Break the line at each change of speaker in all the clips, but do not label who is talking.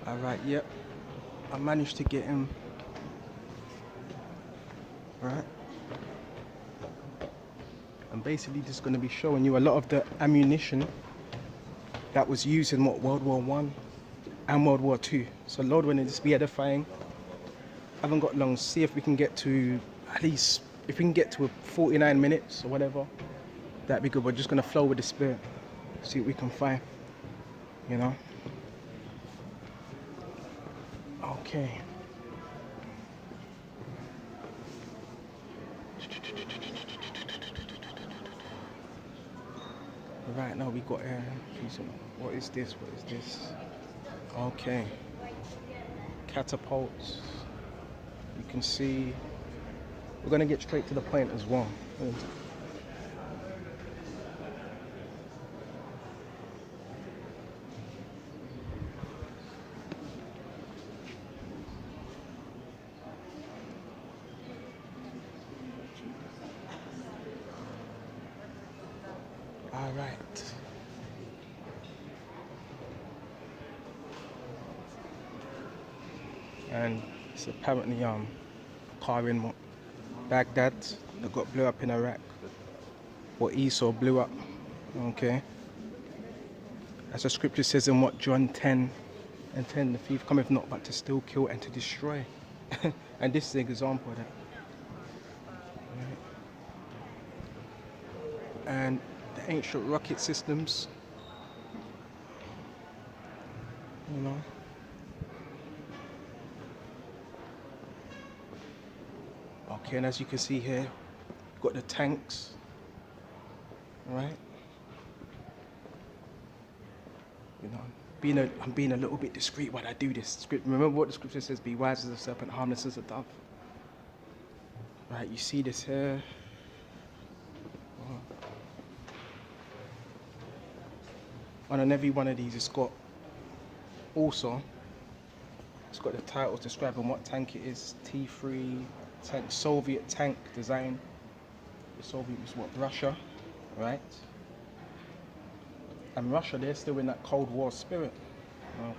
Alright, yep. I managed to get him. Right. I'm basically just going to be showing you a lot of the ammunition that was used in what World War One and World War Two. So Lord, when it's be edifying. I haven't got long. See if we can get to at least if we can get to 49 minutes or whatever. That'd be good. We're just gonna flow with the spirit. See what we can find. You know. Okay. Right now we got what is this? What is this? Okay. Catapults. You can see we're gonna get straight to the point as well. All right. And it's apparently a car in Baghdad that got blew up in Iraq. Or Esau blew up. Okay. As the scripture says in what John 10 and 10, the thief cometh not but to steal, kill, and to destroy. And this is an example of that. Right. And the ancient rocket systems, you know. Okay, and as you can see here, you've got the tanks, right? You know, I'm being a little bit discreet when I do this. Remember what the scripture says: "Be wise as a serpent, harmless as a dove." Right? You see this here. On every one of these, it's got the title describing what tank it is. T3 tank, Soviet tank design. The Soviet was what, Russia, right? And Russia, they're still in that Cold War spirit.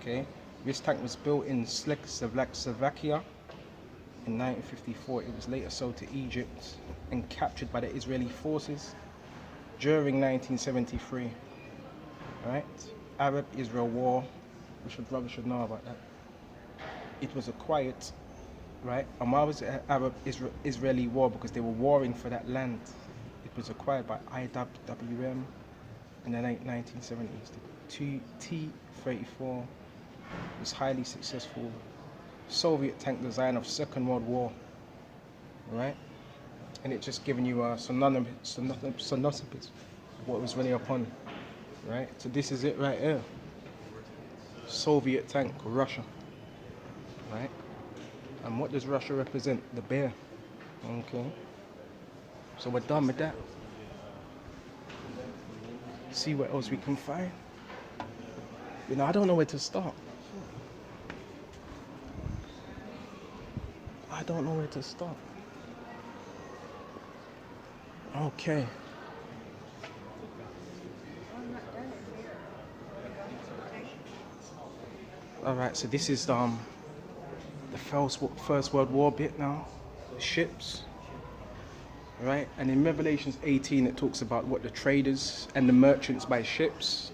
Okay, this tank was built in Slovakia in 1954. It was later sold to Egypt and captured by the Israeli forces during 1973. Right? Arab-Israel War. Brother should know about that. It was acquired, right? And why was it an Arab-Israeli war? Because they were warring for that land. It was acquired by IWM in the late 1970s. The T-34 was highly successful Soviet tank design of Second World War, right? And it just given you a synopsis of what was really upon. Right, so this is it right here. Soviet tank, Russia. Right, and what does Russia represent? The bear. Okay, so we're done with that. See what else we can find. You know, I don't know where to start. I don't know where to start. Okay. Alright, so this is the First World War bit now, the ships, right? And in Revelations 18 it talks about what the traders and the merchants buy ships.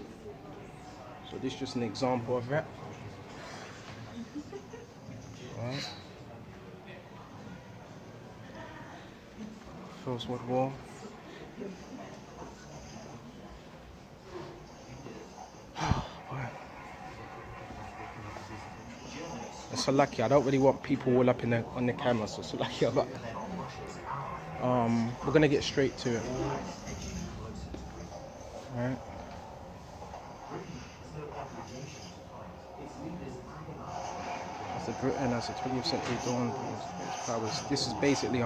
So this is just an example of that. Right. First World War. So lucky, I don't really want people all up on the camera, so lucky, but we're gonna get straight to it. All right. As the Britain as the 20th century dawned, this is basically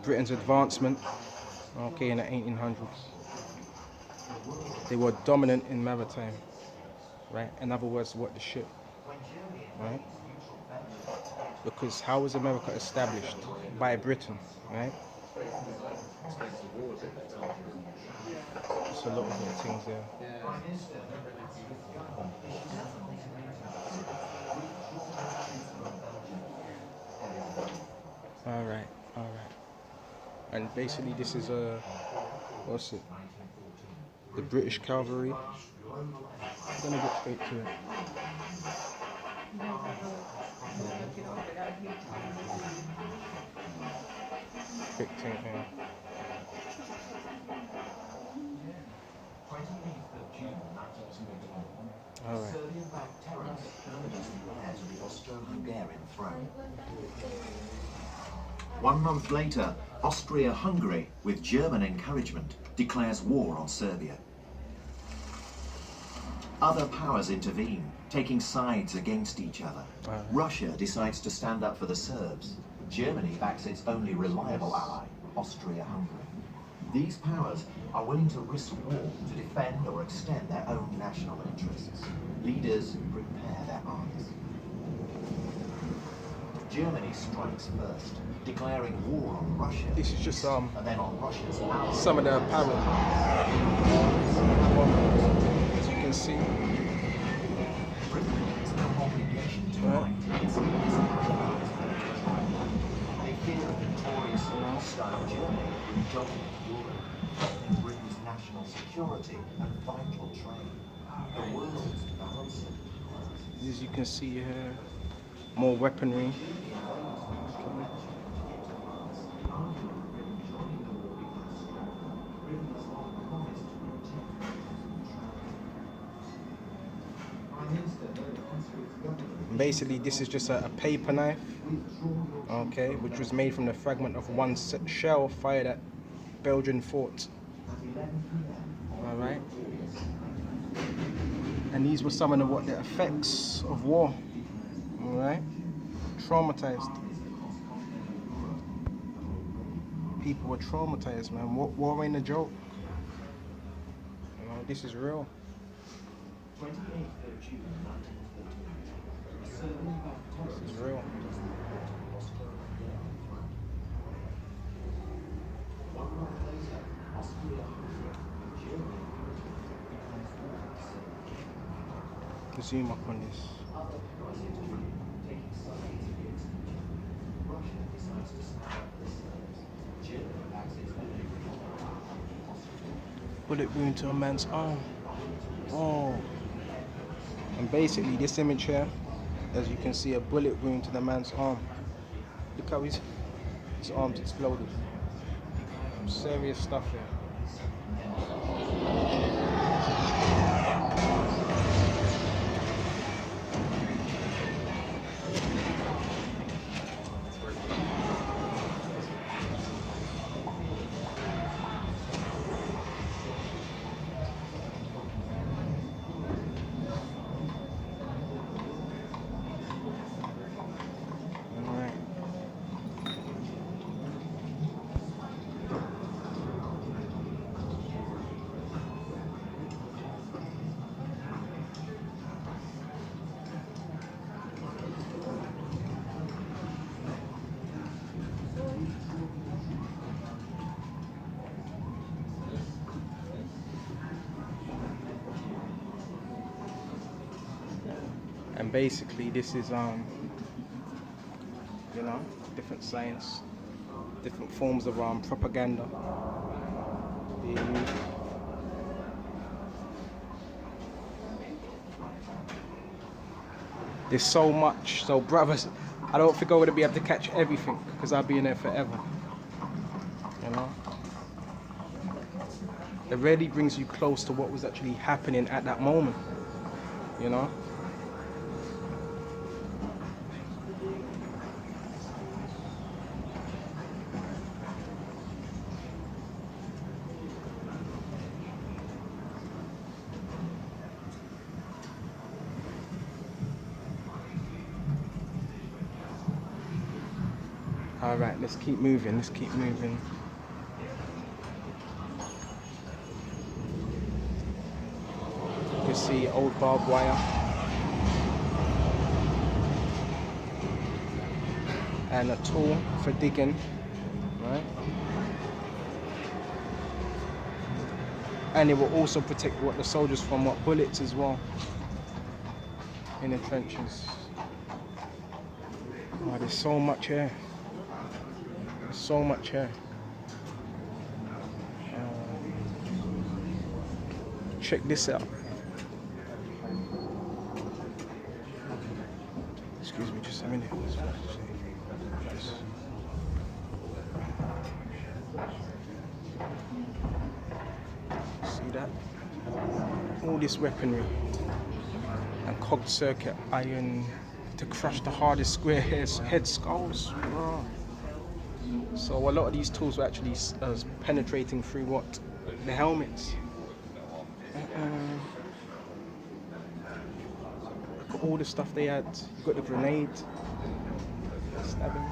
Britain's advancement. Okay, in the 1800s, they were dominant in maritime. Right. In other words, what the ship. Right. Because how was America established? By Britain, right? There's a lot of things there. And basically this is a, what's it? The British cavalry. I'm gonna get straight to it. Big thing here. Alright.
One month later, Austria-Hungary, with German encouragement, declares war on Serbia. Other powers intervene, taking sides against each other. Russia decides to stand up for the Serbs. Germany backs its only reliable ally, Austria-Hungary. These powers are willing to risk war to defend or extend their own national interests. Leaders prepare their armies. Germany strikes first, declaring war on Russia.
This is just
and then on Russia's allies.
some of the apparel. As you can see.
Britain has no obligation to fight. They fear a victorious hostile Germany would dominate Europe, threatening Britain's national security and vital trade. The world's balancing.
As you can see here, more weaponry. Basically, this is just a paper knife, okay, which was made from the fragment of one shell fired at Belgian fort. All right, and these were some of the effects of war. All right, traumatized. People were traumatized, man. War ain't a joke. You know, this is real.
28th of June, 1940.
This is real.
One month later, Austria-Hungary, Germany declares war on Serbia.
Zoom up on this.
Other powers intervene, taking sides against each other. Russia decides to stand up for the Serbs. Germany backs its only reliable ally, Austria.
Bullet wound to a man's arm. Oh. And basically this image here, as you can see, a bullet wound to the man's arm. Look how his arm's exploded. Serious stuff here. And basically this is you know, different science, different forms of propaganda being used. There's so much, so brothers, I don't think I'm gonna be able to catch everything because I'll be in there forever. You know? It really brings you close to what was actually happening at that moment. You know? Alright, let's keep moving, let's keep moving. You can see old barbed wire. And a tool for digging, right? And it will also protect the soldiers from bullets as well in the trenches. Oh, there's so much here. So much here. check this out. Excuse me, just a minute. See that? All this weaponry and cogged circuit iron to crush the hardest square head skulls. Wow. So a lot of these tools were actually penetrating through what? The helmets. Look at all the stuff they had. You got the grenade, stabbing.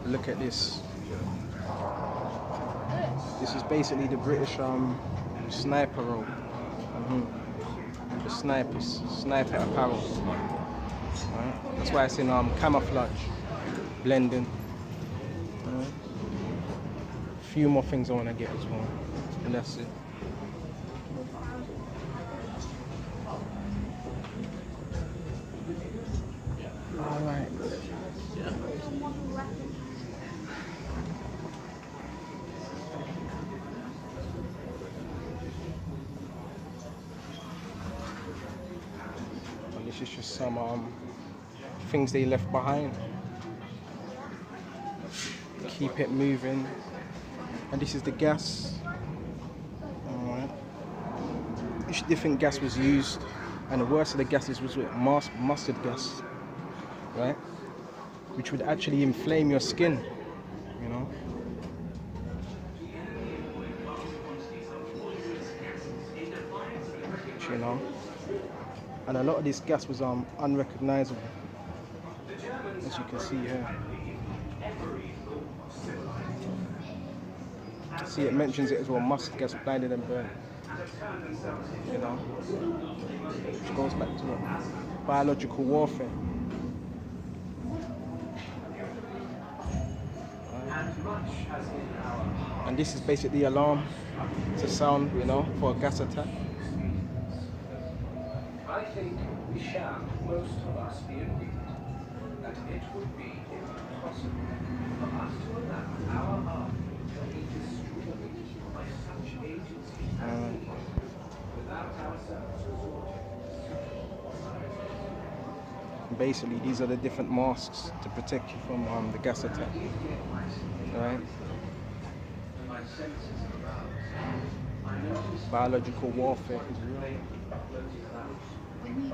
Look at this. This is basically the British sniper role. The sniper apparel. Right? That's why it's in camouflage, blending. A few more things I want to get as well, and that's it. Alright. And this is just some things they left behind. Keep it moving. And this is the gas. Alright. Each different gas was used, and the worst of the gases was with mustard gas, right? Which would actually inflame your skin, you know. You know, and a lot of this gas was unrecognizable, as you can see here. See, it mentions it as well, mustard gas blinded and burnt, you know, which goes back to what? Biological warfare. And this is basically the alarm to sound, you know, for a gas attack.
I think we shall, most of us, be agreed that it would be impossible for us to allow our army to be destroyed by such agencies without ourselves resorting.
Basically, these are the different masks to protect you from the gas attack. Right? Biological warfare is real.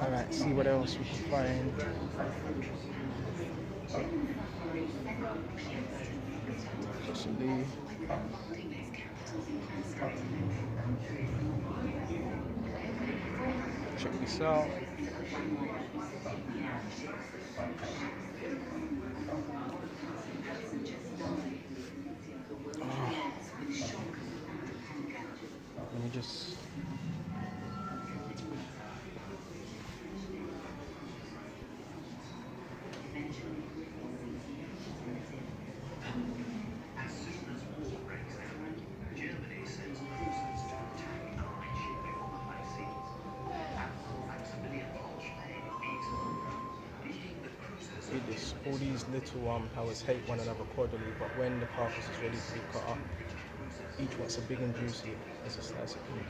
Alright, see what else we can find. Possibly. Check this out. Let me just.
As soon as war breaks out, Germany sends cruisers to attack Allied shipping on the high seas. Maximilian Volstein beats them, leading the cruisers.
See this, all these little powers hate one another cordially, but when the carcass is ready to be cut up, each wants a big and juicy as a slice of meat.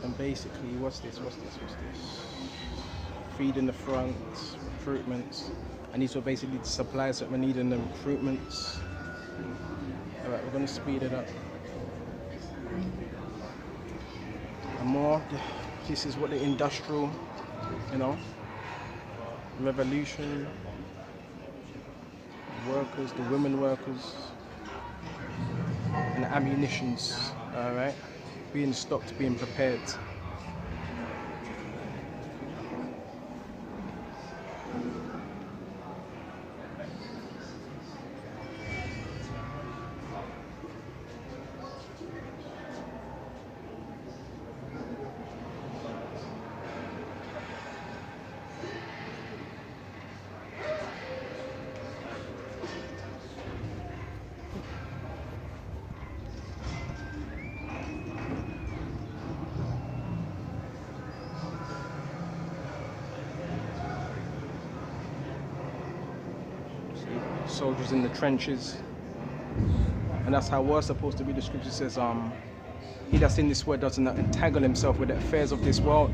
And basically, what's this? feeding the front, recruitments, and these were basically the supplies that were needed in the recruitments. Alright, we're going to speed it up. And more, this is what the industrial, revolution, workers, the women workers, and the ammunitions, alright, being stocked, being prepared. Soldiers in the trenches, and that's how we're supposed to be. The scripture says, he that's in this world does not entangle himself with the affairs of this world,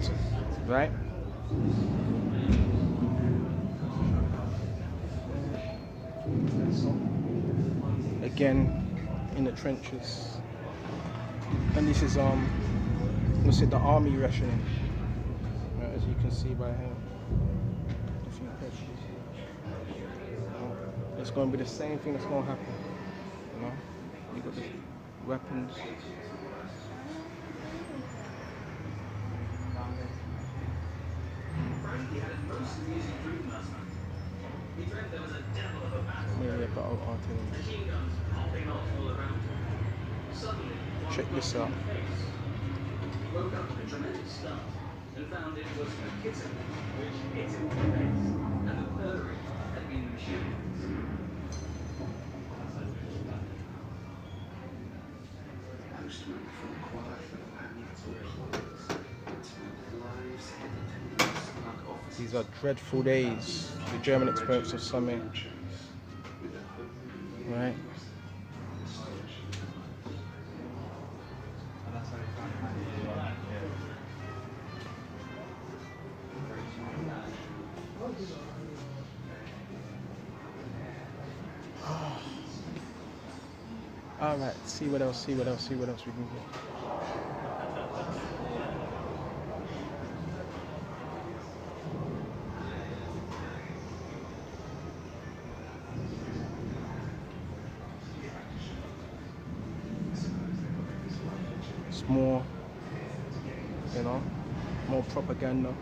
right? Again, in the trenches. And this is what's it, the army rationing, right, as you can see by here. A few pictures. It's going to be the same thing that's going to happen. You got the weapons. Maybe a battle artillery. Check this out.
Woke up with a tremendous start and found it was a kitten which hit him in the face, and the purring had been the machine.
These are dreadful days, the German experience of summer, right? All right, see what else we can get. It's more, more propaganda.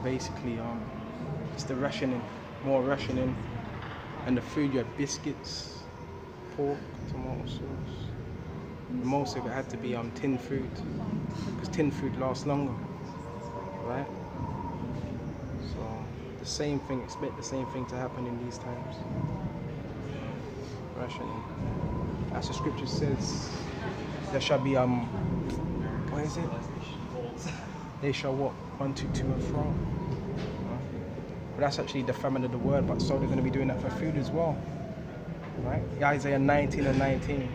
Basically, it's the rationing, more rationing, and the food. You had biscuits, pork, tomato sauce. Most of it had to be tin food, because tin food lasts longer, right? So the same thing. Expect the same thing to happen in these times. Rationing, as the scripture says, there shall be what is it? They shall walk 1, 2, 2 and fro. But that's actually the famine of the word, but so they're going to be doing that for food as well. Right? Isaiah 19 and 19.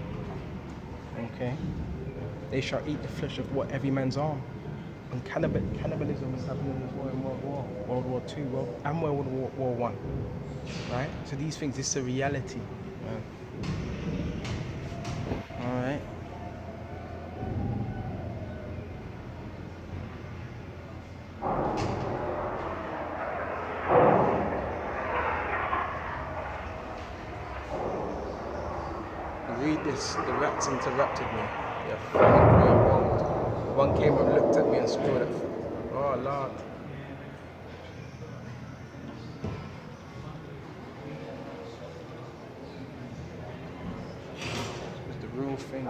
Okay. They shall eat the flesh of what every man's arm. And cannibalism is happening as well in World War II, and World War I. Right? So these things, this is a reality. Alright. Read this, the rats interrupted me. Yeah, fucking bold. One came and looked at me and screwed it. Oh Lord. It's the real thing.